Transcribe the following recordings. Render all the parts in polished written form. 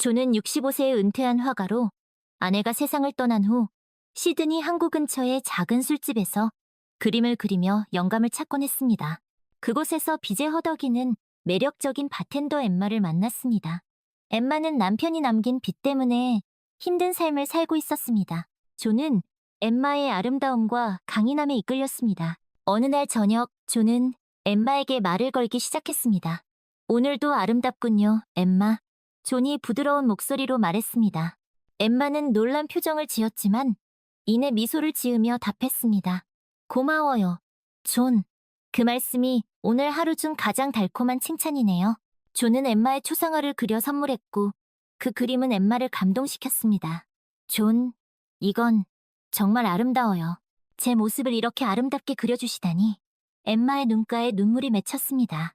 존은 65세에 은퇴한 화가로 아내가 세상을 떠난 후 시드니 항구 근처의 작은 술집에서 그림을 그리며 영감을 찾곤 했습니다. 그곳에서 빚에 허덕이는 매력적인 바텐더 엠마를 만났습니다. 엠마는 남편이 남긴 빚 때문에 힘든 삶을 살고 있었습니다. 존은 엠마의 아름다움과 강인함에 이끌렸습니다. 어느 날 저녁, 존은 엠마에게 말을 걸기 시작했습니다. 오늘도 아름답군요, 엠마. 존이 부드러운 목소리로 말했습니다. 엠마는 놀란 표정을 지었지만 이내 미소를 지으며 답했습니다. 고마워요, 존. 그 말씀이 오늘 하루 중 가장 달콤한 칭찬이네요. 존은 엠마의 초상화를 그려 선물했고 그 그림은 엠마를 감동시켰습니다. 존, 이건 정말 아름다워요. 제 모습을 이렇게 아름답게 그려주시다니. 엠마의 눈가에 눈물이 맺혔습니다.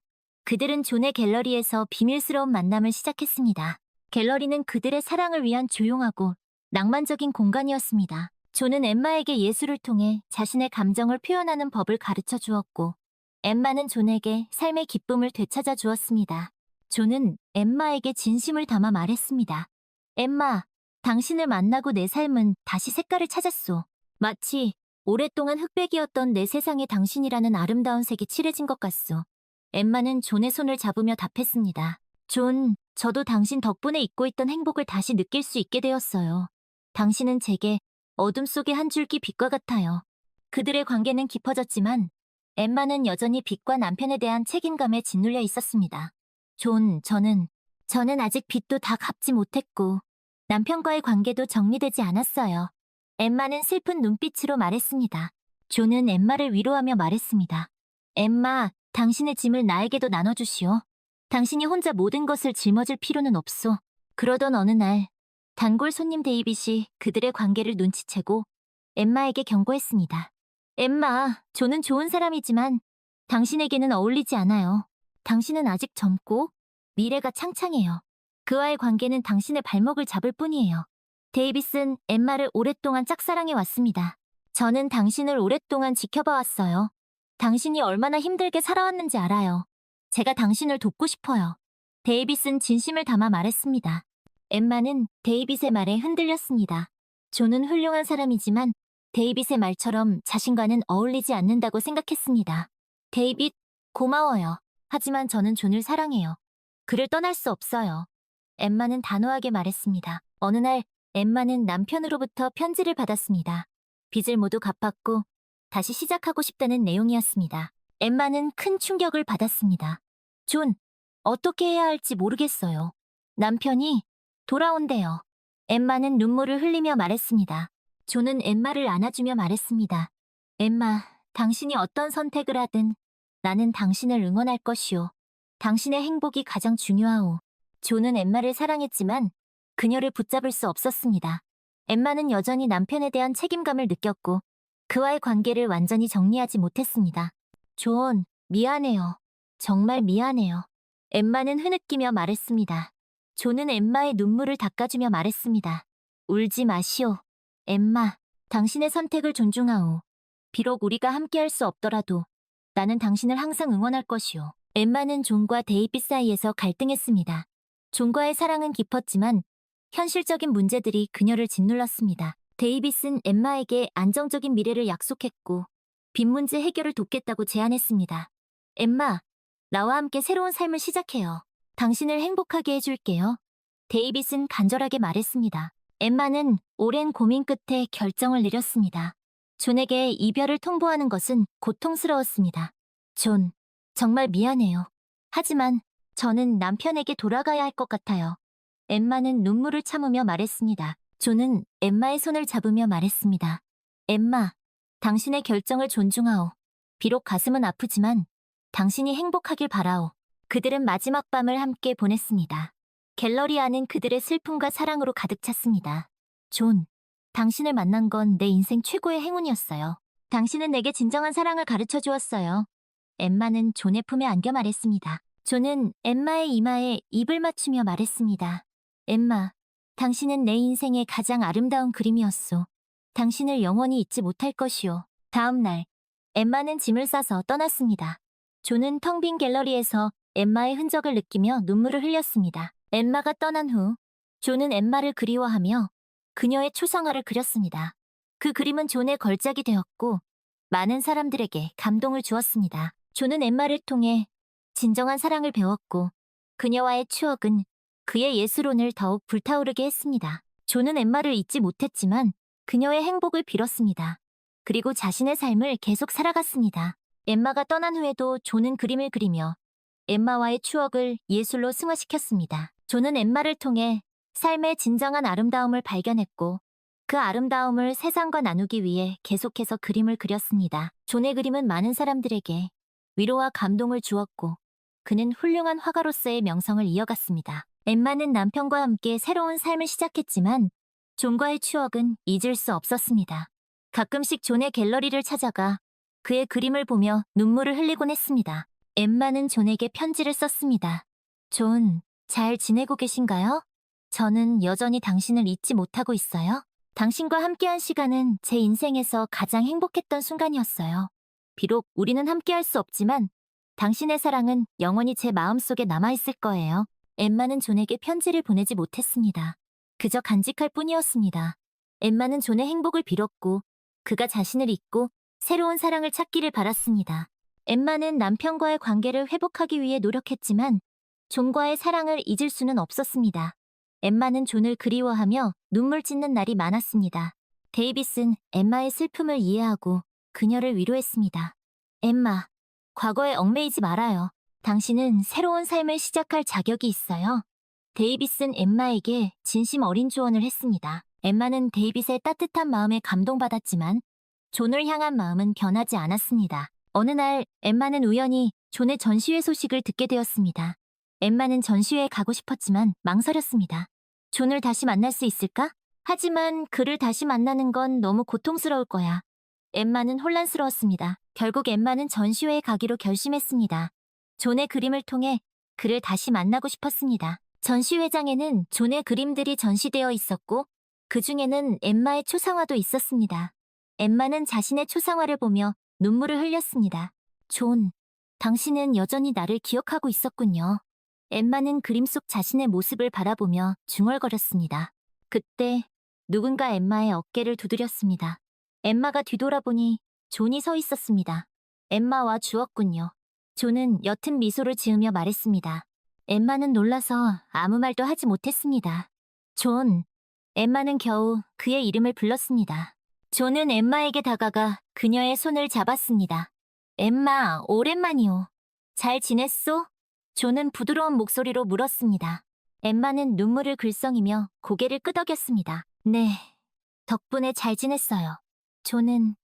그들은 존의 갤러리에서 비밀스러운 만남을 시작했습니다. 갤러리는 그들의 사랑을 위한 조용하고 낭만적인 공간이었습니다. 존은 엠마에게 예술을 통해 자신의 감정을 표현하는 법을 가르쳐 주었고, 엠마는 존에게 삶의 기쁨을 되찾아 주었습니다. 존은 엠마에게 진심을 담아 말했습니다. 엠마, 당신을 만나고 내 삶은 다시 색깔을 찾았소. 마치 오랫동안 흑백이었던 내 세상에 당신이라는 아름다운 색이 칠해진 것 같소. 엠마는 존의 손을 잡으며 답했습니다. 존, 저도 당신 덕분에 잊고 있던 행복을 다시 느낄 수 있게 되었어요. 당신은 제게 어둠 속의 한 줄기 빛과 같아요. 그들의 관계는 깊어졌지만 엠마는 여전히 빚과 남편에 대한 책임감에 짓눌려 있었습니다. 존, 저는 아직 빚도 다 갚지 못했고 남편과의 관계도 정리되지 않았어요. 엠마는 슬픈 눈빛으로 말했습니다. 존은 엠마를 위로하며 말했습니다. 엠마, 당신의 짐을 나에게도 나눠주시오. 당신이 혼자 모든 것을 짊어질 필요는 없소. 그러던 어느 날, 단골 손님 데이빗이 그들의 관계를 눈치채고 엠마에게 경고했습니다. 엠마, 존은 좋은 사람이지만 당신에게는 어울리지 않아요. 당신은 아직 젊고 미래가 창창해요. 그와의 관계는 당신의 발목을 잡을 뿐이에요. 데이빗은 엠마를 오랫동안 짝사랑해 왔습니다. 저는 당신을 오랫동안 지켜봐왔어요. 당신이 얼마나 힘들게 살아왔는지 알아요. 제가 당신을 돕고 싶어요. 데이빗은 진심을 담아 말했습니다. 엠마는 데이빗의 말에 흔들렸습니다. 존은 훌륭한 사람이지만 데이빗의 말처럼 자신과는 어울리지 않는다고 생각했습니다. 데이빗, 고마워요. 하지만 저는 존을 사랑해요. 그를 떠날 수 없어요. 엠마는 단호하게 말했습니다. 어느 날 엠마는 남편으로부터 편지를 받았습니다. 빚을 모두 갚았고 다시 시작하고 싶다는 내용이었습니다. 엠마는 큰 충격을 받았습니다. 존, 어떻게 해야 할지 모르겠어요. 남편이 돌아온대요. 엠마는 눈물을 흘리며 말했습니다. 존은 엠마를 안아주며 말했습니다. 엠마, 당신이 어떤 선택을 하든 나는 당신을 응원할 것이오. 당신의 행복이 가장 중요하오. 존은 엠마를 사랑했지만 그녀를 붙잡을 수 없었습니다. 엠마는 여전히 남편에 대한 책임감을 느꼈고 그와의 관계를 완전히 정리하지 못했습니다. 존, 미안해요. 정말 미안해요. 엠마는 흐느끼며 말했습니다. 존은 엠마의 눈물을 닦아주며 말했습니다. 울지 마시오. 엠마, 당신의 선택을 존중하오. 비록 우리가 함께할 수 없더라도 나는 당신을 항상 응원할 것이오. 엠마는 존과 데이빗 사이에서 갈등했습니다. 존과의 사랑은 깊었지만 현실적인 문제들이 그녀를 짓눌렀습니다. 데이빗은 엠마에게 안정적인 미래를 약속했고 빚 문제 해결을 돕겠다고 제안했습니다. 엠마, 나와 함께 새로운 삶을 시작해요. 당신을 행복하게 해줄게요. 데이빗은 간절하게 말했습니다. 엠마는 오랜 고민 끝에 결정을 내렸습니다. 존에게 이별을 통보하는 것은 고통스러웠습니다. 존, 정말 미안해요. 하지만 저는 남편에게 돌아가야 할 것 같아요. 엠마는 눈물을 참으며 말했습니다. 존은 엠마의 손을 잡으며 말했습니다. 엠마, 당신의 결정을 존중하오. 비록 가슴은 아프지만 당신이 행복하길 바라오. 그들은 마지막 밤을 함께 보냈습니다. 갤러리 안은 그들의 슬픔과 사랑으로 가득 찼습니다. 존, 당신을 만난 건 내 인생 최고의 행운이었어요. 당신은 내게 진정한 사랑을 가르쳐 주었어요. 엠마는 존의 품에 안겨 말했습니다. 존은 엠마의 이마에 입을 맞추며 말했습니다. 엠마, 당신은 내 인생의 가장 아름다운 그림이었소. 당신을 영원히 잊지 못할 것이오. 다음 날, 엠마는 짐을 싸서 떠났습니다. 존은 텅 빈 갤러리에서 엠마의 흔적을 느끼며 눈물을 흘렸습니다. 엠마가 떠난 후 존은 엠마를 그리워하며 그녀의 초상화를 그렸습니다. 그 그림은 존의 걸작이 되었고 많은 사람들에게 감동을 주었습니다. 존은 엠마를 통해 진정한 사랑을 배웠고 그녀와의 추억은 그의 예술혼을 더욱 불타오르게 했습니다. 존은 엠마를 잊지 못했지만 그녀의 행복을 빌었습니다. 그리고 자신의 삶을 계속 살아갔습니다. 엠마가 떠난 후에도 존은 그림을 그리며 엠마와의 추억을 예술로 승화시켰습니다. 존은 엠마를 통해 삶의 진정한 아름다움을 발견했고 그 아름다움을 세상과 나누기 위해 계속해서 그림을 그렸습니다. 존의 그림은 많은 사람들에게 위로와 감동을 주었고 그는 훌륭한 화가로서의 명성을 이어갔습니다. 엠마는 남편과 함께 새로운 삶을 시작했지만 존과의 추억은 잊을 수 없었습니다. 가끔씩 존의 갤러리를 찾아가 그의 그림을 보며 눈물을 흘리곤 했습니다. 엠마는 존에게 편지를 썼습니다. 존, 잘 지내고 계신가요? 저는 여전히 당신을 잊지 못하고 있어요. 당신과 함께한 시간은 제 인생에서 가장 행복했던 순간이었어요. 비록 우리는 함께할 수 없지만 당신의 사랑은 영원히 제 마음속에 남아있을 거예요. 엠마는 존에게 편지를 보내지 못했습니다. 그저 간직할 뿐이었습니다. 엠마는 존의 행복을 빌었고 그가 자신을 잊고 새로운 사랑을 찾기를 바랐습니다. 엠마는 남편과의 관계를 회복하기 위해 노력했지만 존과의 사랑을 잊을 수는 없었습니다. 엠마는 존을 그리워하며 눈물 짓는 날이 많았습니다. 데이빗은 엠마의 슬픔을 이해하고 그녀를 위로했습니다. 엠마, 과거에 얽매이지 말아요. 당신은 새로운 삶을 시작할 자격이 있어요. 데이빗은 엠마에게 진심 어린 조언을 했습니다. 엠마는 데이빗의 따뜻한 마음에 감동받았지만 존을 향한 마음은 변하지 않았습니다. 어느 날 엠마는 우연히 존의 전시회 소식을 듣게 되었습니다. 엠마는 전시회에 가고 싶었지만 망설였습니다. 존을 다시 만날 수 있을까? 하지만 그를 다시 만나는 건 너무 고통스러울 거야. 엠마는 혼란스러웠습니다. 결국 엠마는 전시회에 가기로 결심했습니다. 존의 그림을 통해 그를 다시 만나고 싶었습니다. 전시회장에는 존의 그림들이 전시되어 있었고 그 중에는 엠마의 초상화도 있었습니다. 엠마는 자신의 초상화를 보며 눈물을 흘렸습니다. 존, 당신은 여전히 나를 기억하고 있었군요. 엠마는 그림 속 자신의 모습을 바라보며 중얼거렸습니다. 그때 누군가 엠마의 어깨를 두드렸습니다. 엠마가 뒤돌아보니 존이 서 있었습니다. 엠마와 주었군요. 존은 옅은 미소를 지으며 말했습니다. 엠마는 놀라서 아무 말도 하지 못했습니다. 존, 엠마는 겨우 그의 이름을 불렀습니다. 존은 엠마에게 다가가 그녀의 손을 잡았습니다. 엠마, 오랜만이오. 잘 지냈소? 존은 부드러운 목소리로 물었습니다. 엠마는 눈물을 글썽이며 고개를 끄덕였습니다. 네, 덕분에 잘 지냈어요. 존은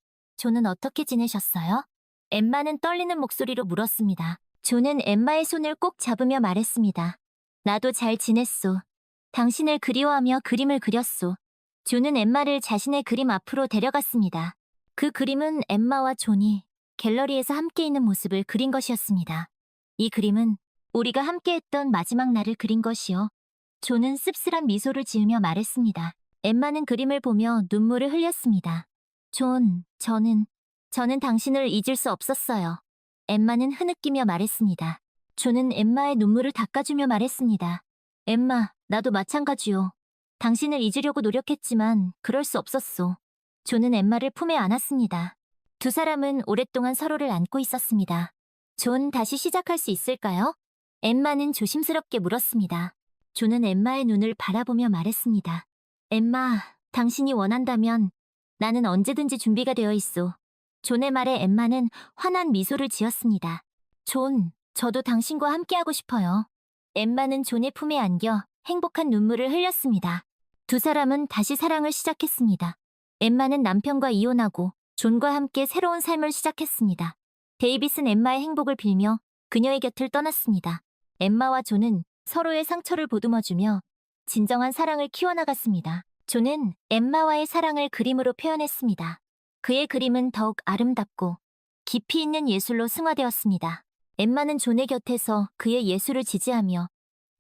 어떻게 지내셨어요? 엠마는 떨리는 목소리로 물었습니다. 존은 엠마의 손을 꼭 잡으며 말했습니다. 나도 잘 지냈소. 당신을 그리워하며 그림을 그렸소. 존은 엠마를 자신의 그림 앞으로 데려갔습니다. 그 그림은 엠마와 존이 갤러리에서 함께 있는 모습을 그린 것이었습니다. 이 그림은 우리가 함께했던 마지막 날을 그린 것이요. 존은 씁쓸한 미소를 지으며 말했습니다. 엠마는 그림을 보며 눈물을 흘렸습니다. 존, 저는 당신을 잊을 수 없었어요. 엠마는 흐느끼며 말했습니다. 존은 엠마의 눈물을 닦아주며 말했습니다. 엠마, 나도 마찬가지요. 당신을 잊으려고 노력했지만 그럴 수 없었소. 존은 엠마를 품에 안았습니다. 두 사람은 오랫동안 서로를 안고 있었습니다. 존, 다시 시작할 수 있을까요? 엠마는 조심스럽게 물었습니다. 존은 엠마의 눈을 바라보며 말했습니다. 엠마, 당신이 원한다면 나는 언제든지 준비가 되어 있소. 존의 말에 엠마는 환한 미소를 지었습니다. 존, 저도 당신과 함께하고 싶어요. 엠마는 존의 품에 안겨 행복한 눈물을 흘렸습니다. 두 사람은 다시 사랑을 시작했습니다. 엠마는 남편과 이혼하고 존과 함께 새로운 삶을 시작했습니다. 데이빗은 엠마의 행복을 빌며 그녀의 곁을 떠났습니다. 엠마와 존은 서로의 상처를 보듬어주며 진정한 사랑을 키워나갔습니다. 존은 엠마와의 사랑을 그림으로 표현했습니다. 그의 그림은 더욱 아름답고 깊이 있는 예술로 승화되었습니다. 엠마는 존의 곁에서 그의 예술을 지지하며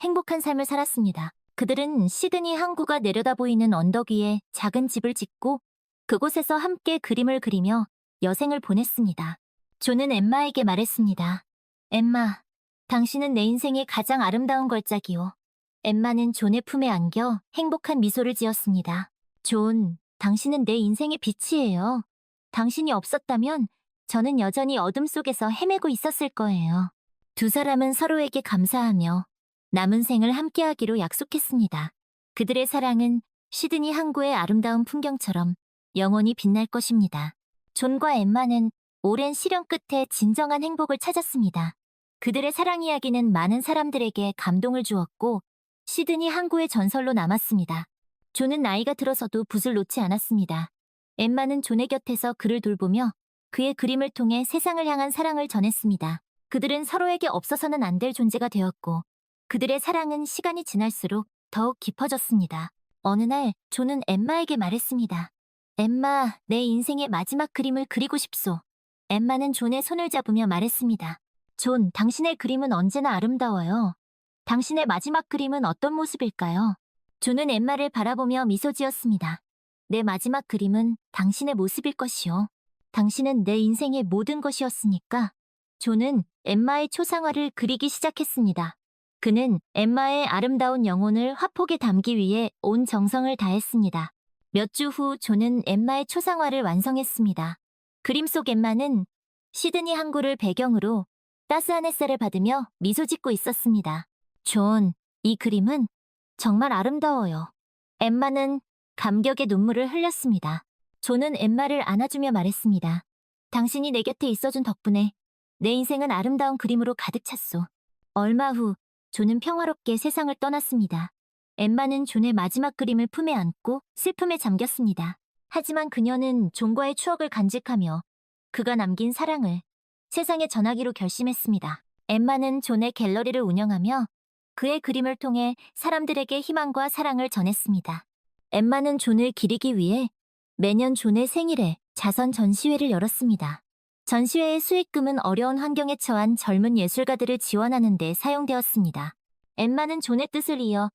행복한 삶을 살았습니다. 그들은 시드니 항구가 내려다 보이는 언덕 위에 작은 집을 짓고 그곳에서 함께 그림을 그리며 여생을 보냈습니다. 존은 엠마에게 말했습니다. 엠마, 당신은 내 인생의 가장 아름다운 걸작이오. 엠마는 존의 품에 안겨 행복한 미소를 지었습니다. 존, 당신은 내 인생의 빛이에요. 당신이 없었다면 저는 여전히 어둠 속에서 헤매고 있었을 거예요. 두 사람은 서로에게 감사하며 남은 생을 함께하기로 약속했습니다. 그들의 사랑은 시드니 항구의 아름다운 풍경처럼 영원히 빛날 것입니다. 존과 엠마는 오랜 시련 끝에 진정한 행복을 찾았습니다. 그들의 사랑 이야기는 많은 사람들에게 감동을 주었고 시드니 항구의 전설로 남았습니다. 존은 나이가 들어서도 붓을 놓지 않았습니다. 엠마는 존의 곁에서 그를 돌보며 그의 그림을 통해 세상을 향한 사랑을 전했습니다. 그들은 서로에게 없어서는 안 될 존재가 되었고 그들의 사랑은 시간이 지날수록 더욱 깊어졌습니다. 어느 날 존은 엠마에게 말했습니다. 엠마, 내 인생의 마지막 그림을 그리고 싶소. 엠마는 존의 손을 잡으며 말했습니다. 존, 당신의 그림은 언제나 아름다워요. 당신의 마지막 그림은 어떤 모습일까요? 존은 엠마를 바라보며 미소 지었습니다. 내 마지막 그림은 당신의 모습일 것이요. 당신은 내 인생의 모든 것이었으니까. 존은 엠마의 초상화를 그리기 시작했습니다. 그는 엠마의 아름다운 영혼을 화폭에 담기 위해 온 정성을 다했습니다. 몇 주 후 존은 엠마의 초상화를 완성했습니다. 그림 속 엠마는 시드니 항구를 배경으로 따스한 햇살을 받으며 미소 짓고 있었습니다. 존, 이 그림은 정말 아름다워요. 엠마는 감격의 눈물을 흘렸습니다. 존은 엠마를 안아주며 말했습니다. 당신이 내 곁에 있어준 덕분에 내 인생은 아름다운 그림으로 가득 찼소. 얼마 후 존은 평화롭게 세상을 떠났습니다. 엠마는 존의 마지막 그림을 품에 안고 슬픔에 잠겼습니다. 하지만 그녀는 존과의 추억을 간직하며 그가 남긴 사랑을 세상에 전하기로 결심했습니다. 엠마는 존의 갤러리를 운영하며 그의 그림을 통해 사람들에게 희망과 사랑을 전했습니다. 엠마는 존을 기리기 위해 매년 존의 생일에 자선 전시회를 열었습니다. 전시회의 수익금은 어려운 환경에 처한 젊은 예술가들을 지원하는 데 사용되었습니다. 엠마는 존의 뜻을 이어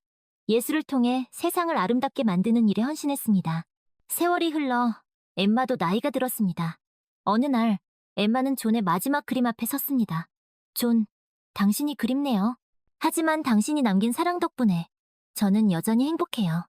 예술을 통해 세상을 아름답게 만드는 일에 헌신했습니다. 세월이 흘러 엠마도 나이가 들었습니다. 어느 날 엠마는 존의 마지막 그림 앞에 섰습니다. 존, 당신이 그립네요. 하지만 당신이 남긴 사랑 덕분에 저는 여전히 행복해요.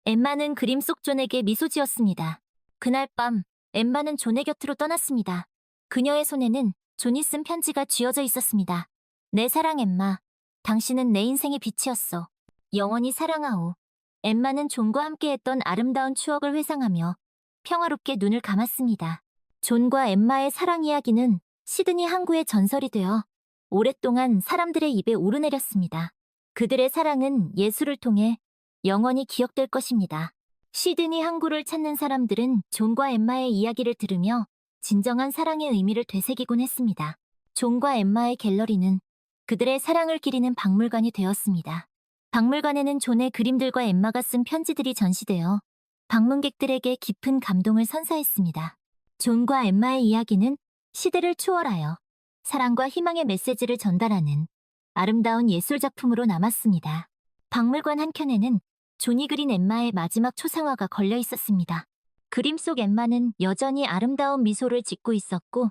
엠마는 그림 속 존에게 미소 지었습니다. 그날 밤 엠마는 존의 곁으로 떠났습니다. 그녀의 손에는 존이 쓴 편지가 쥐어져 있었습니다. 내 사랑 엠마, 당신은 내 인생의 빛이었어. 영원히 사랑하오. 엠마는 존과 함께했던 아름다운 추억을 회상하며 평화롭게 눈을 감았습니다. 존과 엠마의 사랑 이야기는 시드니 항구의 전설이 되어 오랫동안 사람들의 입에 오르내렸습니다. 그들의 사랑은 예술을 통해 영원히 기억될 것입니다. 시드니 항구를 찾는 사람들은 존과 엠마의 이야기를 들으며 진정한 사랑의 의미를 되새기곤 했습니다. 존과 엠마의 갤러리는 그들의 사랑을 기리는 박물관이 되었습니다. 박물관에는 존의 그림들과 엠마가 쓴 편지들이 전시되어 방문객들에게 깊은 감동을 선사했습니다. 존과 엠마의 이야기는 시대를 초월하여 사랑과 희망의 메시지를 전달하는 아름다운 예술작품으로 남았습니다. 박물관 한켠에는 존이 그린 엠마의 마지막 초상화가 걸려 있었습니다. 그림 속 엠마는 여전히 아름다운 미소를 짓고 있었고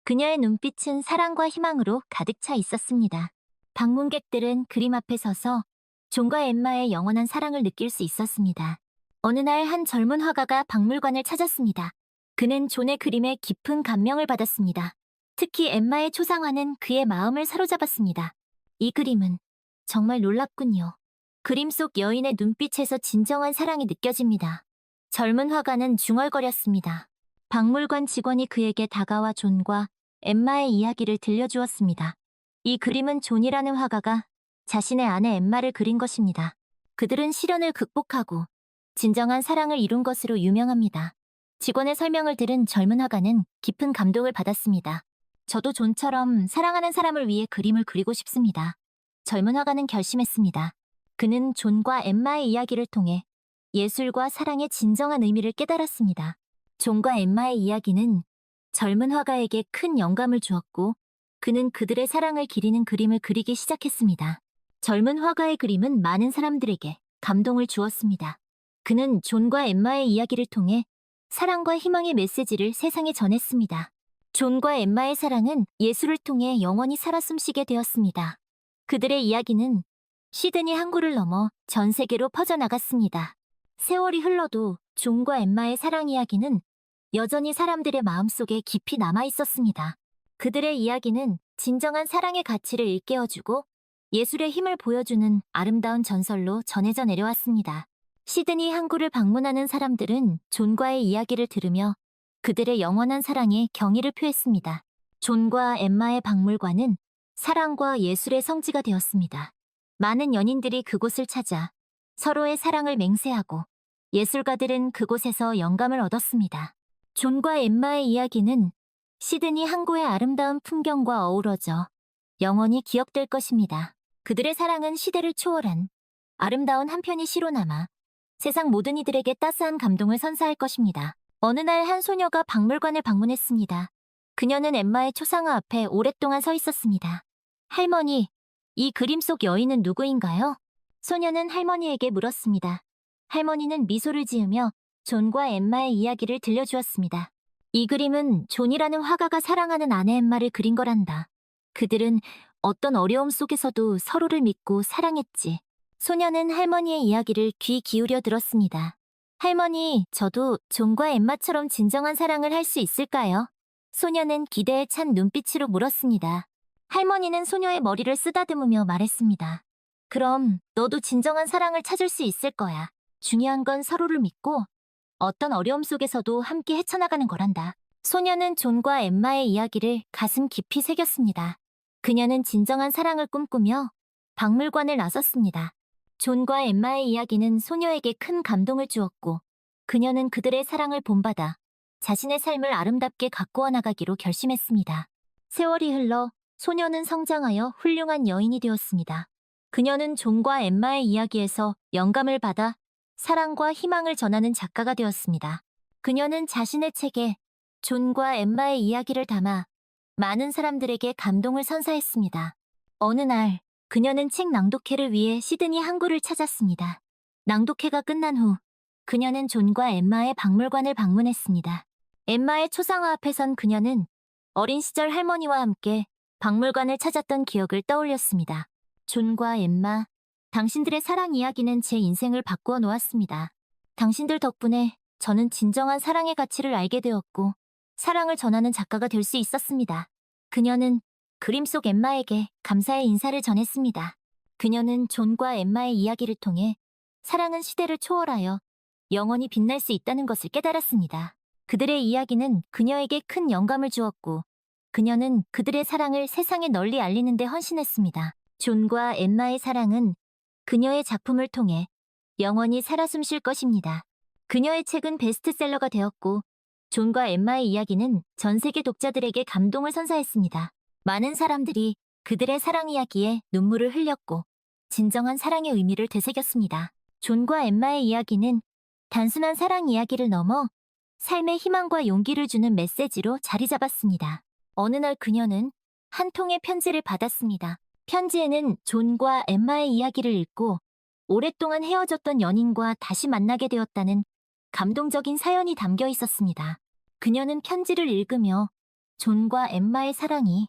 그녀의 눈빛은 사랑과 희망으로 가득 차 있었습니다. 방문객들은 그림 앞에 서서 존과 엠마의 영원한 사랑을 느낄 수 있었습니다. 어느 날 한 젊은 화가가 박물관을 찾았습니다. 그는 존의 그림에 깊은 감명을 받았습니다. 특히 엠마의 초상화는 그의 마음을 사로잡았습니다. 이 그림은 정말 놀랍군요. 그림 속 여인의 눈빛에서 진정한 사랑이 느껴집니다. 젊은 화가는 중얼거렸습니다. 박물관 직원이 그에게 다가와 존과 엠마의 이야기를 들려주었습니다. 이 그림은 존이라는 화가가 자신의 아내 엠마를 그린 것입니다. 그들은 시련을 극복하고 진정한 사랑을 이룬 것으로 유명합니다. 직원의 설명을 들은 젊은 화가는 깊은 감동을 받았습니다. 저도 존처럼 사랑하는 사람을 위해 그림을 그리고 싶습니다. 젊은 화가는 결심했습니다. 그는 존과 엠마의 이야기를 통해 예술과 사랑의 진정한 의미를 깨달았습니다. 존과 엠마의 이야기는 젊은 화가에게 큰 영감을 주었고 그는 그들의 사랑을 기리는 그림을 그리기 시작했습니다. 젊은 화가의 그림은 많은 사람들에게 감동을 주었습니다. 그는 존과 엠마의 이야기를 통해 사랑과 희망의 메시지를 세상에 전했습니다. 존과 엠마의 사랑은 예술을 통해 영원히 살아 숨쉬게 되었습니다. 그들의 이야기는 시드니 항구를 넘어 전 세계로 퍼져나갔습니다. 세월이 흘러도 존과 엠마의 사랑 이야기는 여전히 사람들의 마음속에 깊이 남아 있었습니다. 그들의 이야기는 진정한 사랑의 가치를 일깨워주고 예술의 힘을 보여주는 아름다운 전설로 전해져 내려왔습니다. 시드니 항구를 방문하는 사람들은 존과의 이야기를 들으며 그들의 영원한 사랑에 경의를 표했습니다. 존과 엠마의 박물관은 사랑과 예술의 성지가 되었습니다. 많은 연인들이 그곳을 찾아 서로의 사랑을 맹세하고 예술가들은 그곳에서 영감을 얻었습니다. 존과 엠마의 이야기는 시드니 항구의 아름다운 풍경과 어우러져 영원히 기억될 것입니다. 그들의 사랑은 시대를 초월한 아름다운 한 편의 시로 남아 세상 모든 이들에게 따스한 감동을 선사할 것입니다. 어느 날 한 소녀가 박물관을 방문했습니다. 그녀는 엠마의 초상화 앞에 오랫동안 서 있었습니다. 할머니, 이 그림 속 여인은 누구인가요? 소녀는 할머니에게 물었습니다. 할머니는 미소를 지으며 존과 엠마의 이야기를 들려주었습니다. 이 그림은 존이라는 화가가 사랑하는 아내 엠마를 그린 거란다. 그들은 어떤 어려움 속에서도 서로를 믿고 사랑했지. 소녀는 할머니의 이야기를 귀 기울여 들었습니다. 할머니, 저도 존과 엠마처럼 진정한 사랑을 할 수 있을까요? 소녀는 기대에 찬 눈빛으로 물었습니다. 할머니는 소녀의 머리를 쓰다듬으며 말했습니다. 그럼 너도 진정한 사랑을 찾을 수 있을 거야. 중요한 건 서로를 믿고 어떤 어려움 속에서도 함께 헤쳐나가는 거란다. 소녀는 존과 엠마의 이야기를 가슴 깊이 새겼습니다. 그녀는 진정한 사랑을 꿈꾸며 박물관을 나섰습니다. 존과 엠마의 이야기는 소녀에게 큰 감동을 주었고 그녀는 그들의 사랑을 본받아 자신의 삶을 아름답게 가꾸어 나가기로 결심했습니다. 세월이 흘러 소녀는 성장하여 훌륭한 여인이 되었습니다. 그녀는 존과 엠마의 이야기에서 영감을 받아 사랑과 희망을 전하는 작가가 되었습니다. 그녀는 자신의 책에 존과 엠마의 이야기를 담아 많은 사람들에게 감동을 선사했습니다. 어느 날 그녀는 책 낭독회를 위해 시드니 항구를 찾았습니다. 낭독회가 끝난 후 그녀는 존과 엠마의 박물관을 방문했습니다. 엠마의 초상화 앞에 선 그녀는 어린 시절 할머니와 함께 박물관을 찾았던 기억을 떠올렸습니다. 존과 엠마, 당신들의 사랑 이야기는 제 인생을 바꾸어 놓았습니다. 당신들 덕분에 저는 진정한 사랑의 가치를 알게 되었고 사랑을 전하는 작가가 될 수 있었습니다. 그녀는 그림 속 엠마에게 감사의 인사를 전했습니다. 그녀는 존과 엠마의 이야기를 통해 사랑은 시대를 초월하여 영원히 빛날 수 있다는 것을 깨달았습니다. 그들의 이야기는 그녀에게 큰 영감을 주었고 그녀는 그들의 사랑을 세상에 널리 알리는 데 헌신했습니다. 존과 엠마의 사랑은 그녀의 작품을 통해 영원히 살아 숨쉴 것입니다. 그녀의 책은 베스트셀러가 되었고 존과 엠마의 이야기는 전 세계 독자들에게 감동을 선사했습니다. 많은 사람들이 그들의 사랑 이야기에 눈물을 흘렸고 진정한 사랑의 의미를 되새겼습니다. 존과 엠마의 이야기는 단순한 사랑 이야기를 넘어 삶의 희망과 용기를 주는 메시지로 자리 잡았습니다. 어느 날 그녀는 한 통의 편지를 받았습니다. 편지에는 존과 엠마의 이야기를 읽고 오랫동안 헤어졌던 연인과 다시 만나게 되었다는 감동적인 사연이 담겨 있었습니다. 그녀는 편지를 읽으며 존과 엠마의 사랑이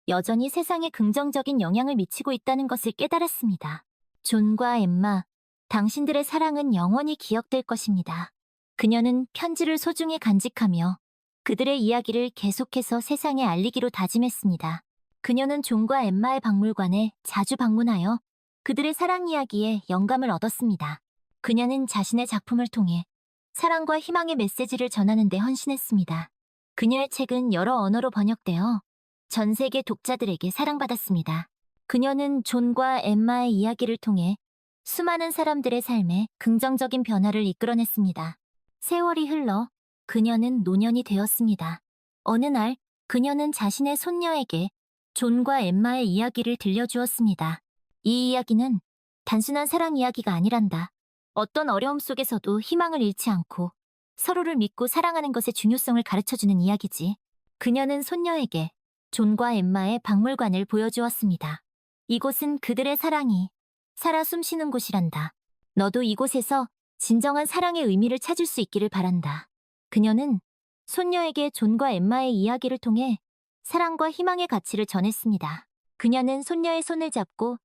여전히 세상에 긍정적인 영향을 미치고 있다는 것을 깨달았습니다. 존과 엠마, 당신들의 사랑은 영원히 기억될 것입니다. 그녀는 편지를 소중히 간직하며 그들의 이야기를 계속해서 세상에 알리기로 다짐했습니다. 그녀는 존과 엠마의 박물관에 자주 방문하여 그들의 사랑 이야기에 영감을 얻었습니다. 그녀는 자신의 작품을 통해 사랑과 희망의 메시지를 전하는 데 헌신했습니다. 그녀의 책은 여러 언어로 번역되어 전 세계 독자들에게 사랑받았습니다. 그녀는 존과 엠마의 이야기를 통해 수많은 사람들의 삶에 긍정적인 변화를 이끌어냈습니다. 세월이 흘러 그녀는 노년이 되었습니다. 어느 날 그녀는 자신의 손녀에게 존과 엠마의 이야기를 들려주었습니다. 이 이야기는 단순한 사랑 이야기가 아니란다. 어떤 어려움 속에서도 희망을 잃지 않고 서로를 믿고 사랑하는 것의 중요성을 가르쳐주는 이야기지. 그녀는 손녀에게 존과 엠마의 박물관을 보여주었습니다. 이곳은 그들의 사랑이 살아 숨쉬는 곳이란다. 너도 이곳에서 진정한 사랑의 의미를 찾을 수 있기를 바란다. 그녀는 손녀에게 존과 엠마의 이야기를 통해 사랑과 희망의 가치를 전했습니다. 그녀는 손녀의 손을 잡고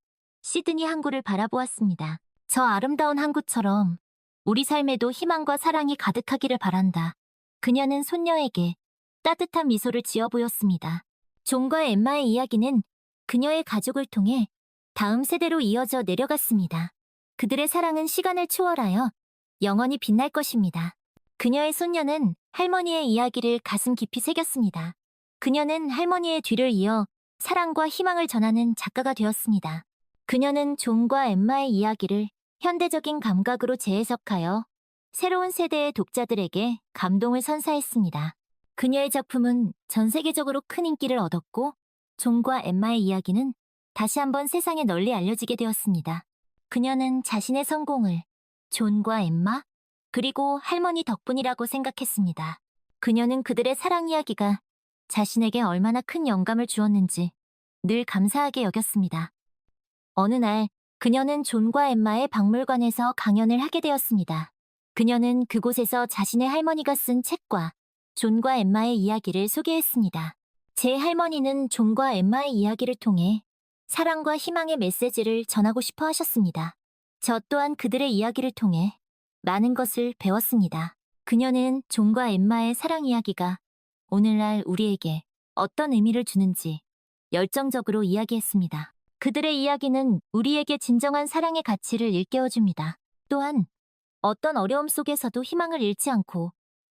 시드니 항구를 바라보았습니다. 저 아름다운 항구처럼 우리 삶에도 희망과 사랑이 가득하기를 바란다. 그녀는 손녀에게 따뜻한 미소를 지어 보였습니다. 존과 엠마의 이야기는 그녀의 가족을 통해 다음 세대로 이어져 내려갔습니다. 그들의 사랑은 시간을 초월하여 영원히 빛날 것입니다. 그녀의 손녀는 할머니의 이야기를 가슴 깊이 새겼습니다. 그녀는 할머니의 뒤를 이어 사랑과 희망을 전하는 작가가 되었습니다. 그녀는 존과 엠마의 이야기를 현대적인 감각으로 재해석하여 새로운 세대의 독자들에게 감동을 선사했습니다. 그녀의 작품은 전 세계적으로 큰 인기를 얻었고, 존과 엠마의 이야기는 다시 한번 세상에 널리 알려지게 되었습니다. 그녀는 자신의 성공을 존과 엠마, 그리고 할머니 덕분이라고 생각했습니다. 그녀는 그들의 사랑 이야기가 자신에게 얼마나 큰 영감을 주었는지 늘 감사하게 여겼습니다. 어느 날 그녀는 존과 엠마의 박물관에서 강연을 하게 되었습니다. 그녀는 그곳에서 자신의 할머니가 쓴 책과 존과 엠마의 이야기를 소개했습니다. 제 할머니는 존과 엠마의 이야기를 통해 사랑과 희망의 메시지를 전하고 싶어 하셨습니다. 저 또한 그들의 이야기를 통해 많은 것을 배웠습니다. 그녀는 존과 엠마의 사랑 이야기가 오늘날 우리에게 어떤 의미를 주는지 열정적으로 이야기했습니다. 그들의 이야기는 우리에게 진정한 사랑의 가치를 일깨워줍니다. 또한 어떤 어려움 속에서도 희망을 잃지 않고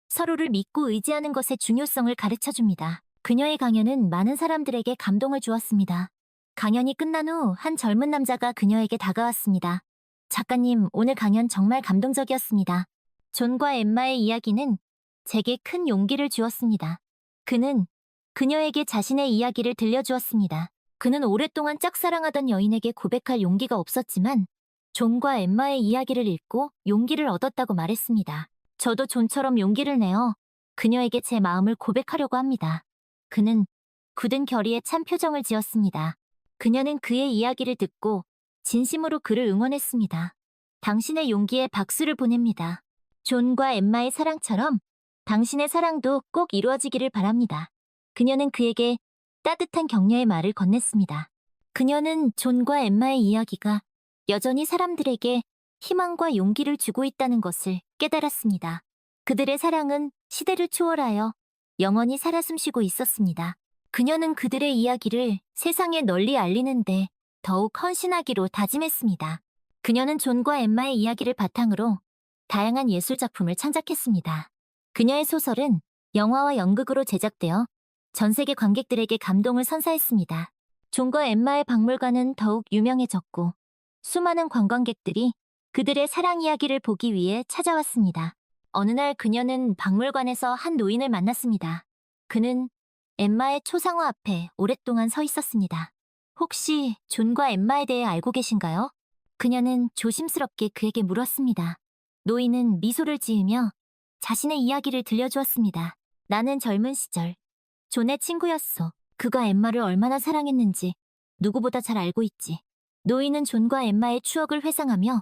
서로를 믿고 의지하는 것의 중요성을 가르쳐줍니다. 그녀의 강연은 많은 사람들에게 감동을 주었습니다. 강연이 끝난 후 한 젊은 남자가 그녀에게 다가왔습니다. 작가님, 오늘 강연 정말 감동적이었습니다. 존과 엠마의 이야기는 제게 큰 용기를 주었습니다. 그는 그녀에게 자신의 이야기를 들려주었습니다. 그는 오랫동안 짝사랑하던 여인에게 고백할 용기가 없었지만 존과 엠마의 이야기를 읽고 용기를 얻었다고 말했습니다. 저도 존처럼 용기를 내어 그녀에게 제 마음을 고백하려고 합니다. 그는 굳은 결의에 찬 표정을 지었습니다. 그녀는 그의 이야기를 듣고 진심으로 그를 응원했습니다. 당신의 용기에 박수를 보냅니다. 존과 엠마의 사랑처럼 당신의 사랑도 꼭 이루어지기를 바랍니다. 그녀는 그에게 따뜻한 격려의 말을 건넸습니다. 그녀는 존과 엠마의 이야기가 여전히 사람들에게 희망과 용기를 주고 있다는 것을 깨달았습니다. 그들의 사랑은 시대를 초월하여 영원히 살아 숨쉬고 있었습니다. 그녀는 그들의 이야기를 세상에 널리 알리는데 더욱 헌신하기로 다짐했습니다. 그녀는 존과 엠마의 이야기를 바탕으로 다양한 예술작품을 창작했습니다. 그녀의 소설은 영화와 연극으로 제작되어 전 세계 관객들에게 감동을 선사했습니다. 존과 엠마의 박물관은 더욱 유명해졌고 수많은 관광객들이 그들의 사랑 이야기를 보기 위해 찾아왔습니다. 어느 날 그녀는 박물관에서 한 노인을 만났습니다. 그는 엠마의 초상화 앞에 오랫동안 서 있었습니다. 혹시 존과 엠마에 대해 알고 계신가요? 그녀는 조심스럽게 그에게 물었습니다. 노인은 미소를 지으며 자신의 이야기를 들려주었습니다. 나는 젊은 시절 존의 친구였어. 그가 엠마를 얼마나 사랑했는지 누구보다 잘 알고 있지. 노인은 존과 엠마의 추억을 회상하며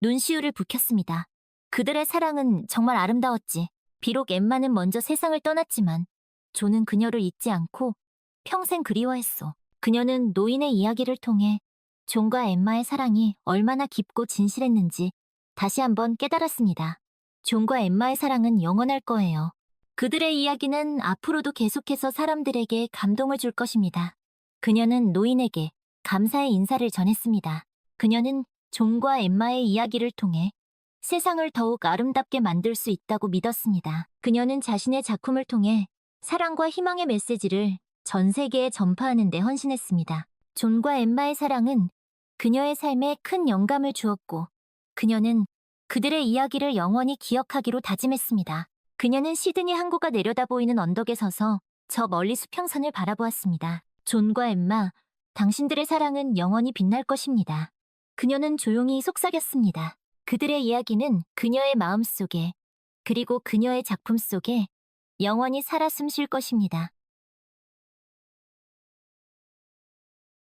눈시울을 붉혔습니다. 그들의 사랑은 정말 아름다웠지. 비록 엠마는 먼저 세상을 떠났지만 존은 그녀를 잊지 않고 평생 그리워했어. 그녀는 노인의 이야기를 통해 존과 엠마의 사랑이 얼마나 깊고 진실했는지 다시 한번 깨달았습니다. 존과 엠마의 사랑은 영원할 거예요. 그들의 이야기는 앞으로도 계속해서 사람들에게 감동을 줄 것입니다. 그녀는 노인에게 감사의 인사를 전했습니다. 그녀는 존과 엠마의 이야기를 통해 세상을 더욱 아름답게 만들 수 있다고 믿었습니다. 그녀는 자신의 작품을 통해 사랑과 희망의 메시지를 전 세계에 전파하는 데 헌신했습니다. 존과 엠마의 사랑은 그녀의 삶에 큰 영감을 주었고 그녀는 그들의 이야기를 영원히 기억하기로 다짐했습니다. 그녀는 시드니 항구가 내려다보이는 언덕에 서서 저 멀리 수평선을 바라보았습니다. 존과 엠마, 당신들의 사랑은 영원히 빛날 것입니다. 그녀는 조용히 속삭였습니다. 그들의 이야기는 그녀의 마음속에 그리고 그녀의 작품 속에 영원히 살아 숨쉴 것입니다.